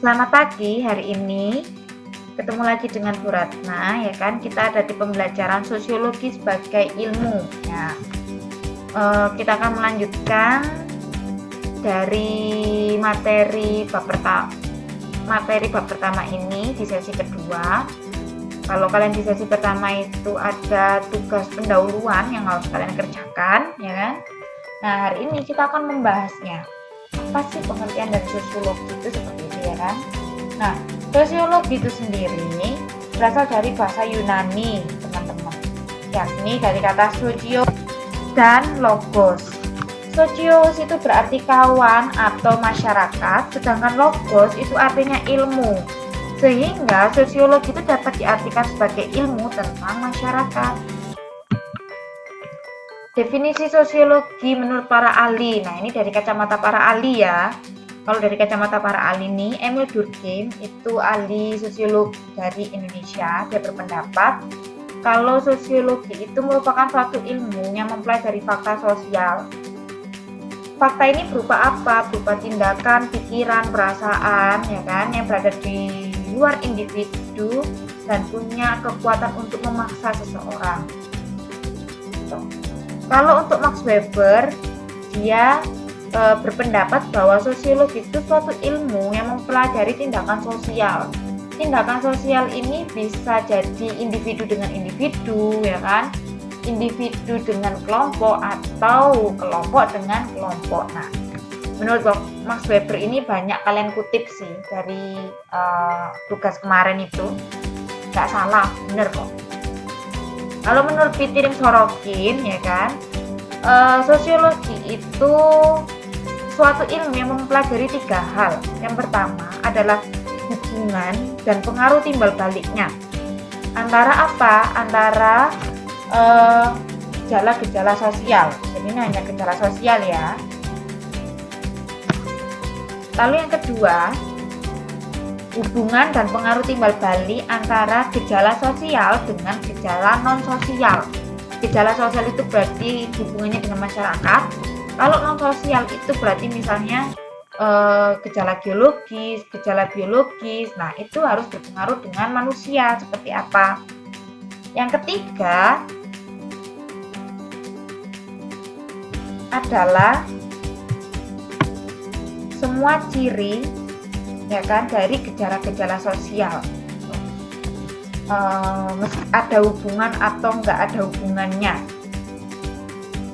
Selamat pagi, hari ini ketemu lagi dengan Bu Ratna, ya kan? Kita ada di pembelajaran sosiologi sebagai ilmu. Ya, kita akan melanjutkan dari materi bab pertama ini di sesi kedua. Kalau kalian di sesi pertama itu ada tugas pendahuluan yang harus kalian kerjakan, ya kan? Nah, hari ini kita akan membahasnya. Apa sih pengertian dari sosiologi itu seperti itu, ya kan? Nah, sosiologi itu sendiri berasal dari bahasa Yunani, teman-teman, yakni dari kata socio dan logos. Sosios itu berarti kawan atau masyarakat, sedangkan logos itu artinya ilmu. Sehingga sosiologi itu dapat diartikan sebagai ilmu tentang masyarakat. Definisi sosiologi menurut para ahli. Nah, ini dari kacamata para ahli ya. Kalau dari kacamata para ahli ini, Emil Durkheim itu ahli sosiologi dari Indonesia. Dia berpendapat kalau sosiologi itu merupakan suatu ilmu yang mempelajari fakta sosial. Fakta ini berupa apa? Berupa tindakan, pikiran, perasaan, ya kan, yang berada di luar individu dan punya kekuatan untuk memaksa seseorang. Kalau untuk Max Weber, dia berpendapat bahwa sosiologi itu suatu ilmu yang mempelajari tindakan sosial. Tindakan sosial ini bisa jadi individu dengan individu, ya kan? Individu dengan kelompok atau kelompok dengan kelompok. Nah, menurut Max Weber ini banyak kalian kutip sih dari tugas kemarin itu. Nggak salah, bener kok. Kalau menurut Pipiring Sorokin, ya kan, sosiologi itu suatu ilmu yang mempelajari 3 hal. Yang pertama adalah hubungan dan pengaruh timbal baliknya. Antara apa? Antara gejala-gejala sosial. Jadi ini hanya gejala sosial ya. Lalu yang kedua, hubungan dan pengaruh timbal balik antara gejala sosial dengan gejala non-sosial. Gejala sosial itu berarti hubungannya dengan masyarakat. Kalau non-sosial itu berarti misalnya gejala biologis. Nah, itu harus berpengaruh dengan manusia seperti apa. Yang ketiga adalah semua ciri, ya kan, dari gejala-gejala sosial, ada hubungan atau enggak ada hubungannya,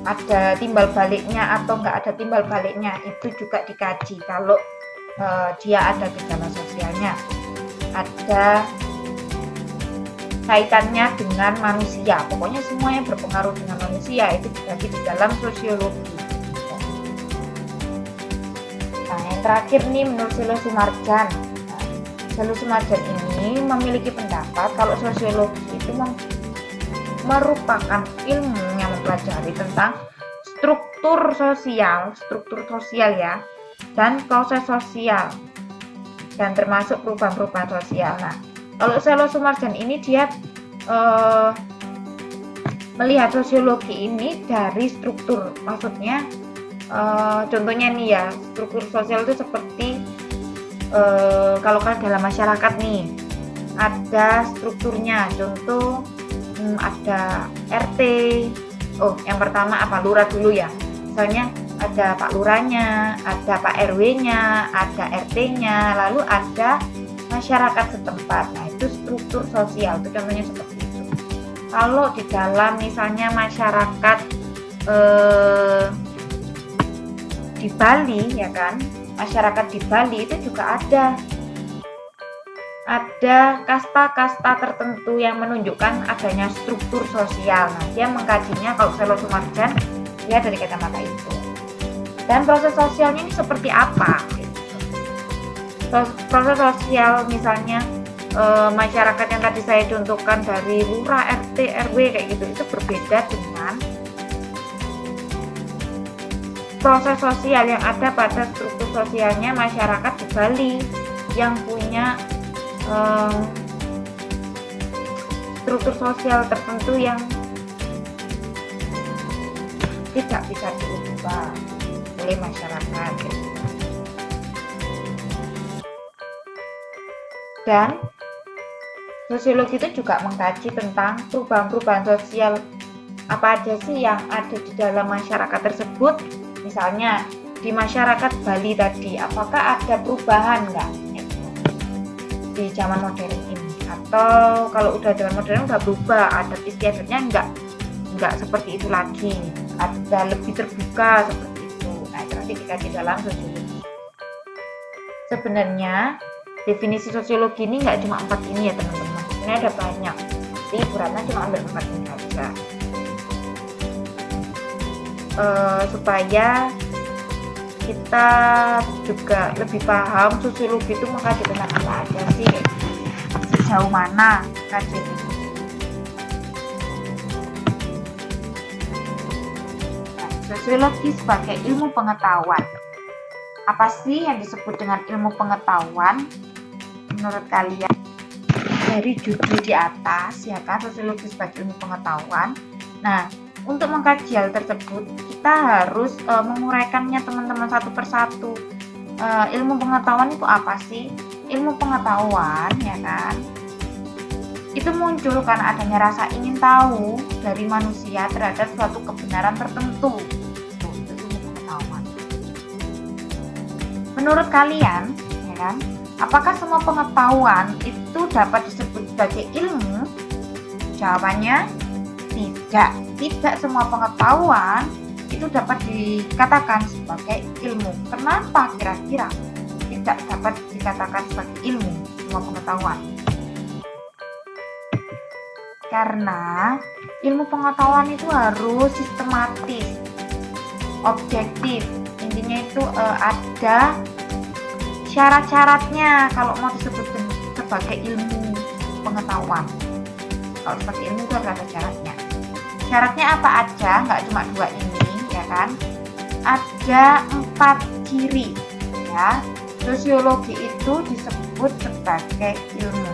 ada timbal baliknya atau enggak ada timbal baliknya, itu juga dikaji kalau dia ada gejala sosialnya, ada kaitannya dengan manusia. Pokoknya semua yang berpengaruh dengan manusia itu dibagi di dalam sosiologi. Nah, yang terakhir nih menurut Selo Sumarjan. Selo Sumarjan ini memiliki pendapat kalau sosiologi itu merupakan ilmu yang mempelajari tentang struktur sosial ya, dan proses sosial, dan termasuk perubahan-perubahan sosial. Nah, kalau Selo Sumarjan ini dia melihat sosiologi ini dari struktur, maksudnya contohnya nih ya, struktur sosial itu seperti kalau kan dalam masyarakat nih ada strukturnya, contoh ada RT. Yang pertama apa? Lurah dulu ya. Misalnya ada Pak Lurahnya, ada Pak RW-nya, ada RT-nya, lalu ada masyarakat setempat. Nah, itu struktur sosial, itu contohnya seperti itu. Kalau di dalam misalnya masyarakat di Bali, ya kan, masyarakat di Bali itu juga ada kasta-kasta tertentu yang menunjukkan adanya struktur sosial. Nah, dia mengkajinya kalau Selo Sumarjan dia dari kacamata itu. Dan proses sosialnya ini seperti apa? Proses sosial misalnya masyarakat yang tadi saya contohkan dari lurah, RT, RW kayak gitu, itu berbeda dengan proses sosial yang ada pada struktur sosialnya masyarakat di Bali yang punya struktur sosial tertentu yang tidak bisa diubah oleh masyarakat. Dan sosiologi itu juga mengkaji tentang perubahan-perubahan sosial apa aja sih yang ada di dalam masyarakat tersebut. Misalnya di masyarakat Bali tadi, apakah ada perubahan nggak di zaman modern ini? Atau kalau udah zaman modern udah berubah, adat istiadatnya nggak seperti itu lagi, ada lebih terbuka seperti itu. Nah itu nanti dikaji dalam sosiologi. Sebenarnya definisi sosiologi ini nggak cuma 4 ini ya teman-teman, ini ada banyak, jadi beratnya cuma ambil 4 ini aja. Supaya kita juga lebih paham sosiologi itu mengkaji tentang apa aja sih, sejauh mana kajian ini. Nah, sosiologi sebagai ilmu pengetahuan. Apa sih yang disebut dengan ilmu pengetahuan menurut kalian? Dari judul di atas ya kan, sosiologi sebagai ilmu pengetahuan. Nah, untuk mengkaji hal tersebut kita harus menguraikannya teman-teman satu persatu. Ilmu pengetahuan itu apa sih? Ilmu pengetahuan ya kan, itu muncul karena adanya rasa ingin tahu dari manusia terhadap suatu kebenaran tertentu. Itu ilmu pengetahuan. Menurut kalian ya kan, apakah semua pengetahuan itu dapat disebut sebagai ilmu? Jawabannya tidak semua pengetahuan itu dapat dikatakan sebagai ilmu. Kenapa kira-kira tidak dapat dikatakan sebagai ilmu semua pengetahuan? Karena ilmu pengetahuan itu harus sistematis, objektif. Intinya itu ada syarat-syaratnya kalau mau disebut sebagai ilmu pengetahuan. Kalau sebagai ilmu itu ada syaratnya. Syaratnya apa aja? Nggak cuma 2 ini, ya kan? Ada 4 ciri, ya. Sosiologi itu disebut sebagai ilmu.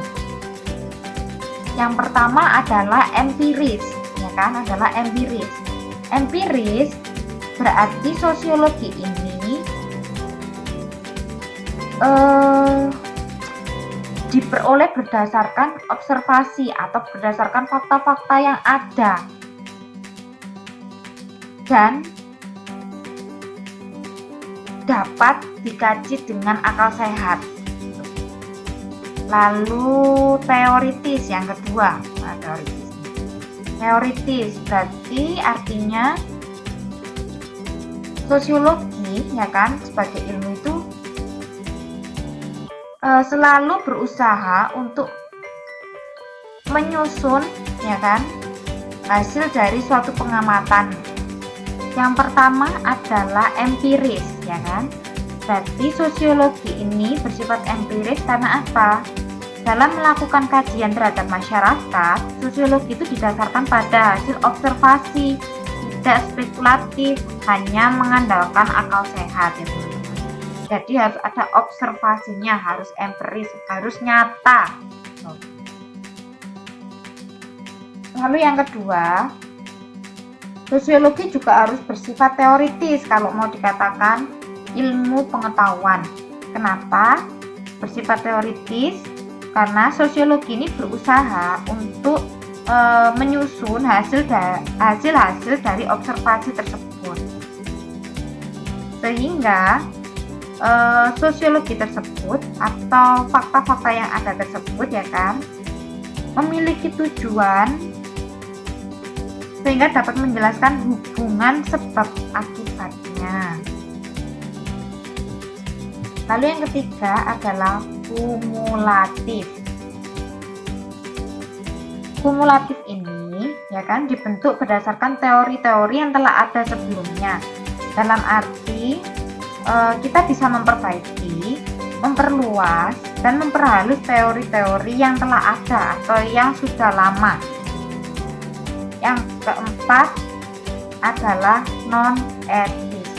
Yang pertama adalah empiris, ya kan? Adalah empiris. Empiris berarti sosiologi ini diperoleh berdasarkan observasi atau berdasarkan fakta-fakta yang ada dan dapat dikaji dengan akal sehat. Lalu teoritis yang kedua. Nah, teoritis berarti artinya sosiologi ya kan sebagai ilmu itu selalu berusaha untuk menyusun ya kan hasil dari suatu pengamatan. Yang pertama adalah empiris ya kan. Berarti sosiologi ini bersifat empiris karena apa? Dalam melakukan kajian terhadap masyarakat, sosiologi itu didasarkan pada hasil observasi, tidak spekulatif, hanya mengandalkan akal sehat ya teman-teman. Jadi harus ada observasinya, harus empiris, harus nyata. Lalu yang kedua, sosiologi juga harus bersifat teoritis kalau mau dikatakan ilmu pengetahuan. Kenapa bersifat teoritis? Karena sosiologi ini berusaha untuk menyusun hasil dari observasi tersebut, sehingga sosiologi tersebut atau fakta-fakta yang ada tersebut ya kan memiliki tujuan sehingga dapat menjelaskan hubungan sebab akibatnya. Lalu yang ketiga adalah kumulatif. Kumulatif ini ya kan dibentuk berdasarkan teori-teori yang telah ada sebelumnya. Dalam arti kita bisa memperbaiki, memperluas, dan memperhalus teori-teori yang telah ada atau yang sudah lama. Yang keempat adalah non-etis.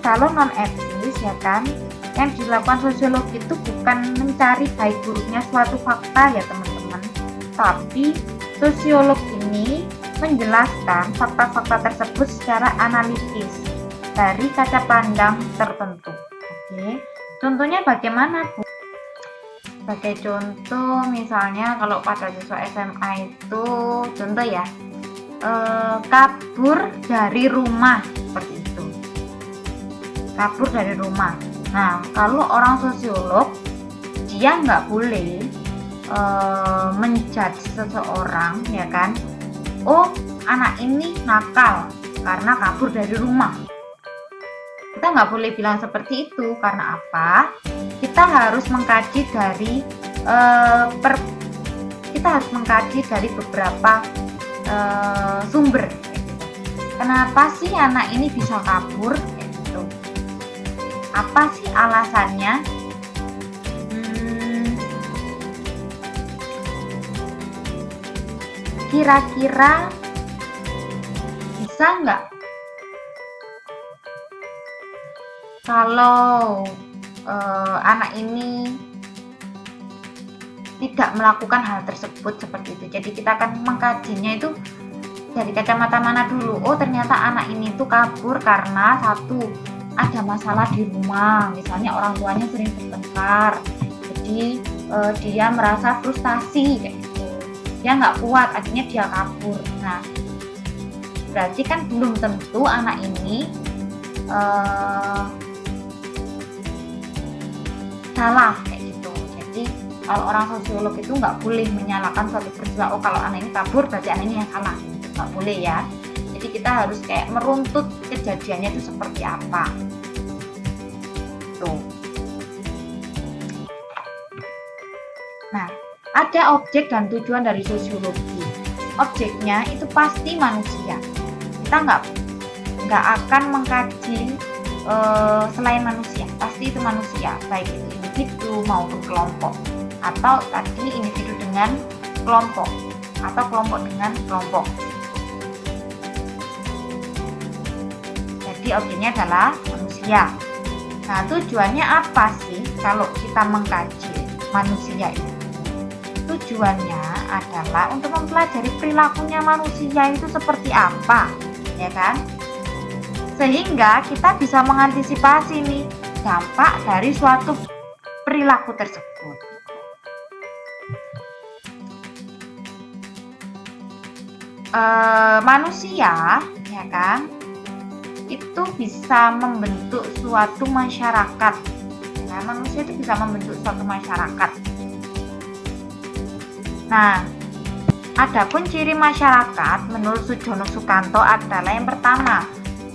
Kalau non-etis ya kan, yang dilakukan sosiologi itu bukan mencari baik buruknya suatu fakta ya teman-teman, tapi sosiolog ini menjelaskan fakta-fakta tersebut secara analitis dari kaca pandang tertentu. Oke, contohnya bagaimana, Bu? Sebagai contoh, misalnya kalau pada siswa SMA itu, contoh ya, kabur dari rumah, seperti itu. Kabur dari rumah. Nah, kalau orang sosiolog, dia nggak boleh menjudge seseorang, ya kan? Oh, anak ini nakal karena kabur dari rumah. Kita nggak boleh bilang seperti itu. Karena apa? Kita harus mengkaji dari beberapa sumber. Kenapa sih anak ini bisa kabur? Gitu. Apa sih alasannya? Kira-kira bisa nggak kalau anak ini tidak melakukan hal tersebut seperti itu. Jadi kita akan mengkajinya itu dari kacamata mana dulu. Oh, ternyata anak ini tuh kabur karena satu, ada masalah di rumah, misalnya orang tuanya sering bertengkar, jadi dia merasa frustasi kayak gitu. Dia nggak kuat, akhirnya dia kabur. Nah, berarti kan belum tentu anak ini salah kayak gitu. Jadi kalau orang sosiolog itu nggak boleh menyalahkan suatu peristiwa. Oh, kalau anak ini kabur berarti anak ini yang salah, nggak boleh ya. Jadi kita harus kayak meruntut kejadiannya itu seperti apa. Tuh. Nah, ada objek dan tujuan dari sosiologi. Objeknya itu pasti manusia. Kita nggak akan mengkaji selain manusia. Pasti itu manusia, baik itu individu maupun kelompok, atau tadi individu dengan kelompok, atau kelompok dengan kelompok. Jadi objeknya adalah manusia. Nah, tujuannya apa sih kalau kita mengkaji manusia itu? Tujuannya adalah untuk mempelajari perilakunya manusia itu seperti apa, ya kan? Sehingga kita bisa mengantisipasi nih dampak dari suatu perilaku tersebut. Manusia, ya kan, itu bisa membentuk suatu masyarakat. Nah, manusia itu bisa membentuk suatu masyarakat. Nah, adapun ciri masyarakat menurut Sujono Sukanto adalah yang pertama,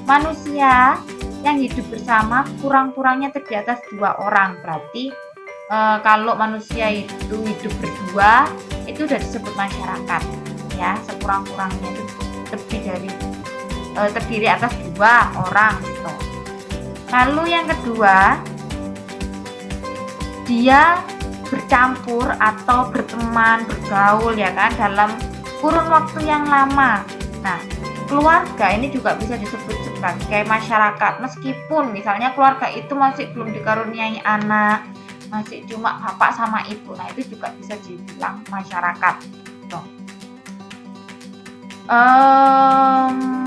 manusia yang hidup bersama kurang-kurangnya terdiri atas 2 orang. Berarti kalau manusia itu hidup berdua itu sudah disebut masyarakat, ya. Sekurang-kurangnya itu terdiri atas 2 orang gitu. Lalu yang kedua, dia bercampur atau berteman, bergaul, ya kan, dalam kurun waktu yang lama. Nah, keluarga ini juga bisa disebut sebagai masyarakat, meskipun misalnya keluarga itu masih belum dikaruniai anak, masih cuma bapak sama ibu. Nah, itu juga bisa dibilang masyarakat gitu.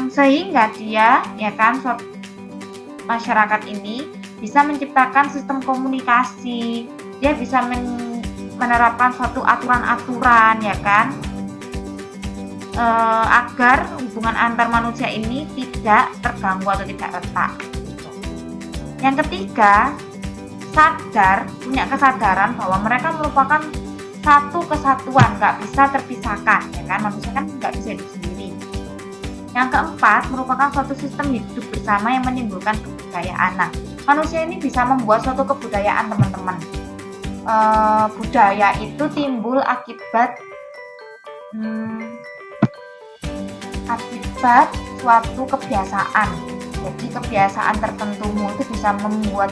Sehingga dia, ya kan, masyarakat ini bisa menciptakan sistem komunikasi, dia bisa menerapkan suatu aturan-aturan, ya kan, agar hubungan antar manusia ini tidak terganggu atau tidak retak. Yang ketiga, punya kesadaran bahwa mereka merupakan satu kesatuan, nggak bisa terpisahkan, ya kan, manusia kan nggak bisa hidup sendiri. Yang keempat, merupakan suatu sistem hidup bersama yang menimbulkan kebudayaan. Nah, manusia ini bisa membuat suatu kebudayaan, teman-teman. Budaya itu timbul akibat suatu kebiasaan. Jadi kebiasaan tertentumu itu bisa membuat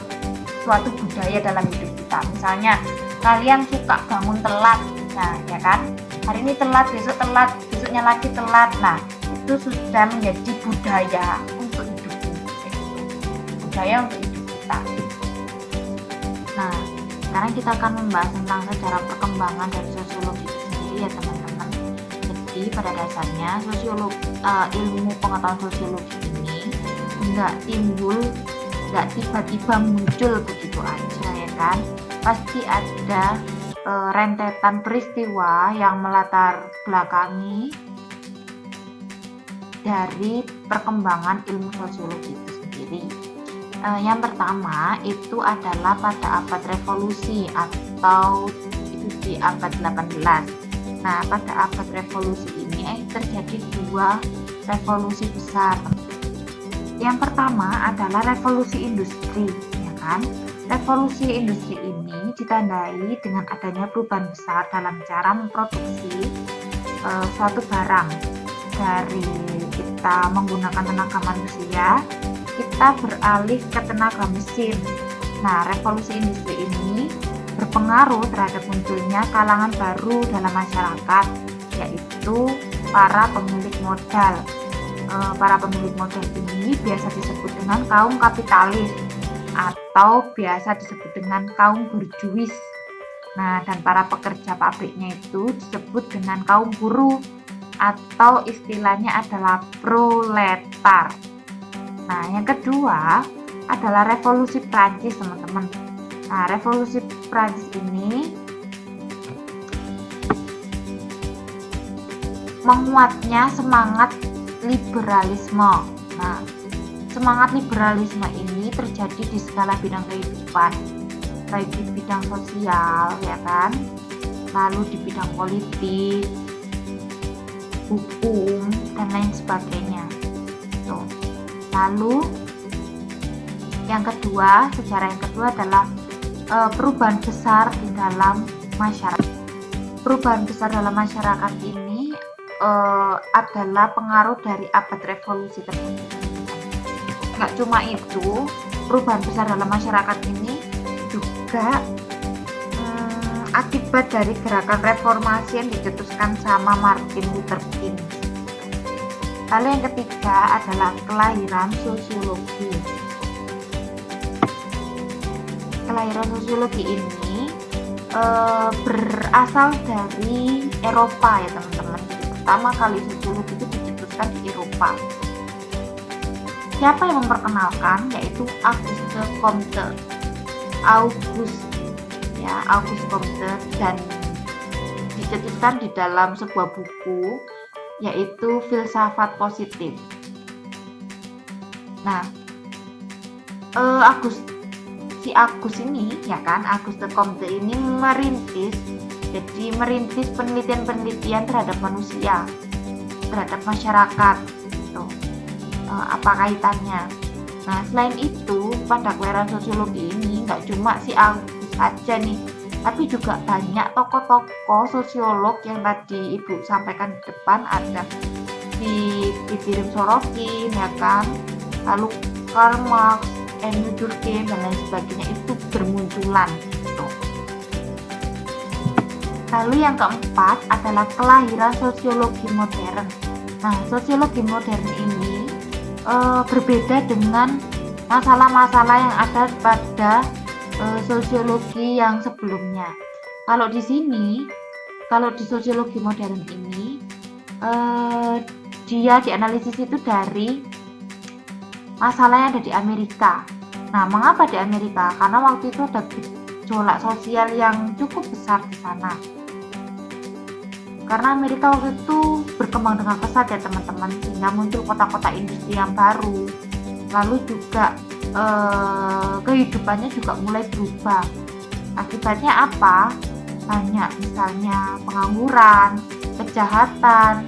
suatu budaya dalam hidup kita. Misalnya kalian suka bangun telat, nah ya kan, hari ini telat, besoknya lagi telat. Nah, itu sudah menjadi budaya untuk hidup kita. Budaya untuk hidup kita. Nah, sekarang kita akan membahas tentang sejarah perkembangan dari sosiologi itu sendiri, ya teman-teman. Jadi Jadi pada dasarnya ilmu pengetahuan sosiologi ini nggak tiba-tiba muncul begitu aja ya kan. Pasti ada rentetan peristiwa yang melatar belakangi dari perkembangan ilmu sosiologi itu sendiri. Yang pertama itu adalah pada abad revolusi atau itu di abad 18. Nah, pada abad revolusi ini terjadi dua revolusi besar. Yang pertama adalah revolusi industri, ya kan? Revolusi industri ini ditandai dengan adanya perubahan besar dalam cara memproduksi suatu barang. Dari kita menggunakan tenaga manusia, kita beralih ke tenaga mesin. Nah, revolusi industri ini berpengaruh terhadap munculnya kalangan baru dalam masyarakat, yaitu para pemilik modal. Para pemilik modal ini biasa disebut dengan kaum kapitalis atau biasa disebut dengan kaum burjuis. Nah, dan para pekerja pabriknya itu disebut dengan kaum buruh atau istilahnya adalah proletar. Nah, yang kedua adalah revolusi Prancis, teman-teman. Nah, revolusi Prancis ini menguatnya semangat liberalisme. Nah, semangat liberalisme ini terjadi di segala bidang kehidupan, baik di bidang sosial, ya kan, lalu di bidang politik, hukum, dan lain sebagainya. Tuh. Lalu sejarah yang kedua adalah perubahan besar di dalam masyarakat. Perubahan besar dalam masyarakat ini adalah pengaruh dari abad revolusi tersebut. Nggak cuma itu, perubahan besar dalam masyarakat ini juga akibat dari gerakan reformasi yang dicetuskan sama Martin Luther King. Lalu yang ketiga adalah kelahiran sosiologi. Kelahiran sosiologi ini berasal dari Eropa ya teman-teman. Pertama kali sosiologi itu dicetuskan di Eropa. Siapa yang memperkenalkan? Yaitu Auguste Comte. Auguste Comte, dan dicetuskan di dalam sebuah buku yaitu Filsafat Positif. Nah, Auguste ini ya kan, Auguste Comte ini merintis penelitian terhadap manusia, terhadap masyarakat gitu. Apa kaitannya? Nah, selain itu pada kelahiran sosiologi ini nggak cuma si Auguste saja nih, tapi juga banyak tokoh-tokoh sosiolog yang tadi Ibu sampaikan di depan, ada si Pipirim Sorokin ya kan, lalu Karl Marx, Emil Durkheim dan lain sebagainya itu bermunculan gitu. Lalu yang keempat adalah kelahiran sosiologi modern. Nah, sosiologi modern ini berbeda dengan masalah-masalah yang ada pada sosiologi yang sebelumnya. Kalau di sosiologi modern ini dia dianalisis itu dari masalah yang ada di Amerika. Nah, mengapa di Amerika? Karena waktu itu ada gejolak sosial yang cukup besar di sana. Karena Amerika waktu itu berkembang dengan pesat ya teman-teman, sehingga muncul kota-kota industri yang baru. Lalu juga kehidupannya juga mulai berubah. Akibatnya apa? Banyak misalnya pengangguran, kejahatan,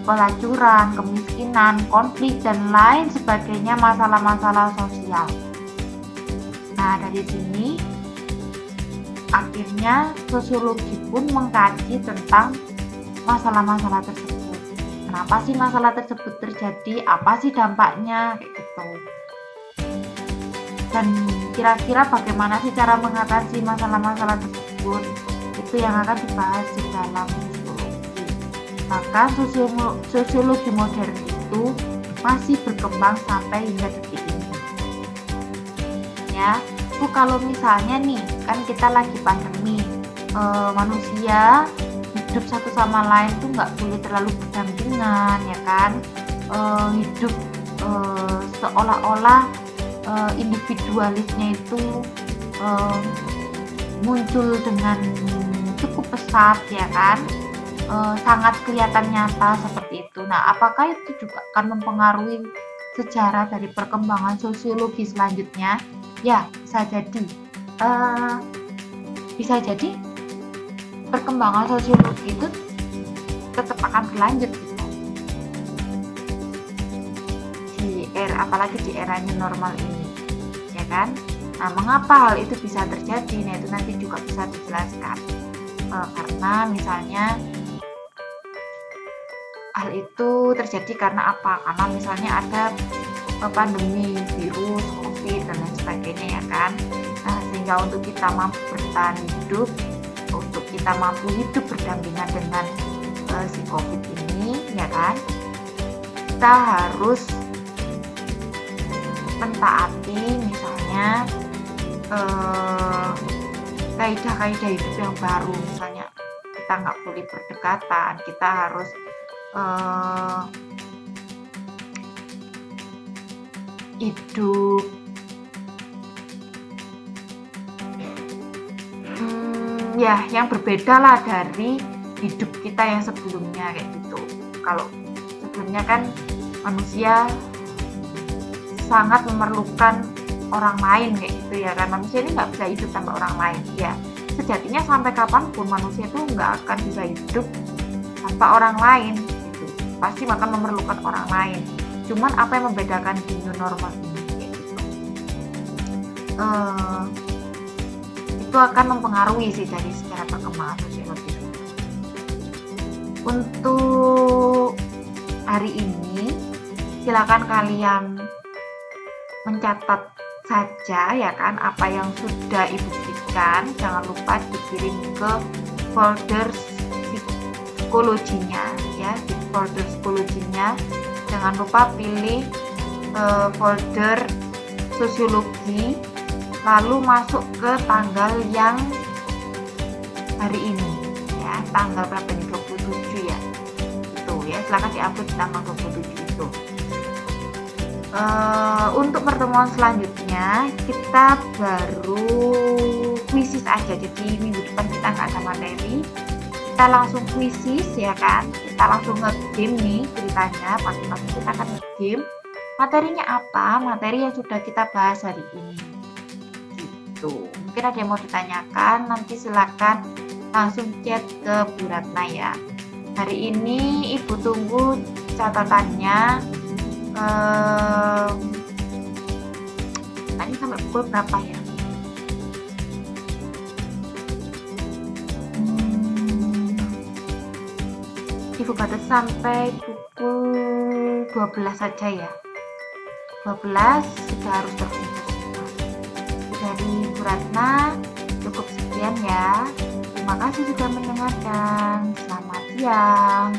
pelacuran, kemiskinan, konflik, dan lain sebagainya, masalah-masalah sosial. Nah, dari sini akhirnya sosiologi pun mengkaji tentang masalah-masalah tersebut. Kenapa sih masalah tersebut terjadi? Apa sih dampaknya? Kayak gitu. Dan kira-kira bagaimana sih cara mengatasi masalah-masalah tersebut? Itu yang akan dibahas di dalam sosiologi. Maka sosiologi modern itu masih berkembang sampai hingga detik ini. Ya, itu kalau misalnya nih, kan kita lagi pandemi, manusia hidup satu sama lain tuh nggak boleh terlalu berdampingan, ya kan. Hidup seolah-olah individualisnya itu muncul dengan cukup pesat, ya kan. Sangat kelihatan nyata seperti itu. Nah, apakah itu juga akan mempengaruhi sejarah dari perkembangan sosiologi selanjutnya? Ya, bisa jadi. Bisa jadi perkembangan sosiologi itu tetap akan berlanjut gitu. Apalagi di era new normal ini, ya kan. Nah, mengapa hal itu bisa terjadi? Nah, itu nanti juga bisa dijelaskan. Karena misalnya hal itu terjadi karena apa? Karena misalnya ada pandemi virus COVID dan lain sebagainya, ya kan. Nah, sehingga untuk kita mampu bertahan hidup, untuk kita mampu hidup berdampingan dengan si COVID ini, ya kan, kita harus mentaati misalnya kaidah-kaidah hidup yang baru. Misalnya kita nggak boleh berdekatan, kita harus hidup ya yang berbeda lah dari hidup kita yang sebelumnya, kayak gitu. Kalau sebelumnya kan manusia sangat memerlukan orang lain, kayak gitu, ya kan. Manusia ini nggak bisa hidup tanpa orang lain, ya. Sejatinya sampai kapanpun manusia itu nggak akan bisa hidup tanpa orang lain, gitu. Pasti akan memerlukan orang lain. Cuman apa yang membedakan di new normal ini, kayak gitu. Itu akan mempengaruhi sih dari secara perkembangan sosiologi. Untuk hari ini silakan kalian mencatat saja, ya kan, apa yang sudah ibu berikan. Jangan lupa dikirim ke folder psikologinya, ya, di folder psikologinya. Jangan lupa pilih folder sosiologi, lalu masuk ke tanggal yang hari ini, ya, tanggal berapa ini, 27 ya, itu ya, silakan diupload di tanggal 27 itu. Untuk pertemuan selanjutnya kita baru kuisis aja, jadi minggu depan kita nggak ada materi, kita langsung kuisis, ya kan. Kita langsung nge-game nih ceritanya, pasti kita akan nge-game. Materinya apa? Materi yang sudah kita bahas hari ini, gitu. Mungkin ada yang mau ditanyakan, nanti silakan langsung chat ke Bu Ratna, ya. Hari ini ibu tunggu catatannya. Tadi sampai pukul berapa ya? Ibu batas sampai pukul 12 saja, ya. 12 sudah harus terkumpul semua. Dari Bu Ratna cukup sekian, ya. Terima kasih sudah mendengarkan. Selamat siang.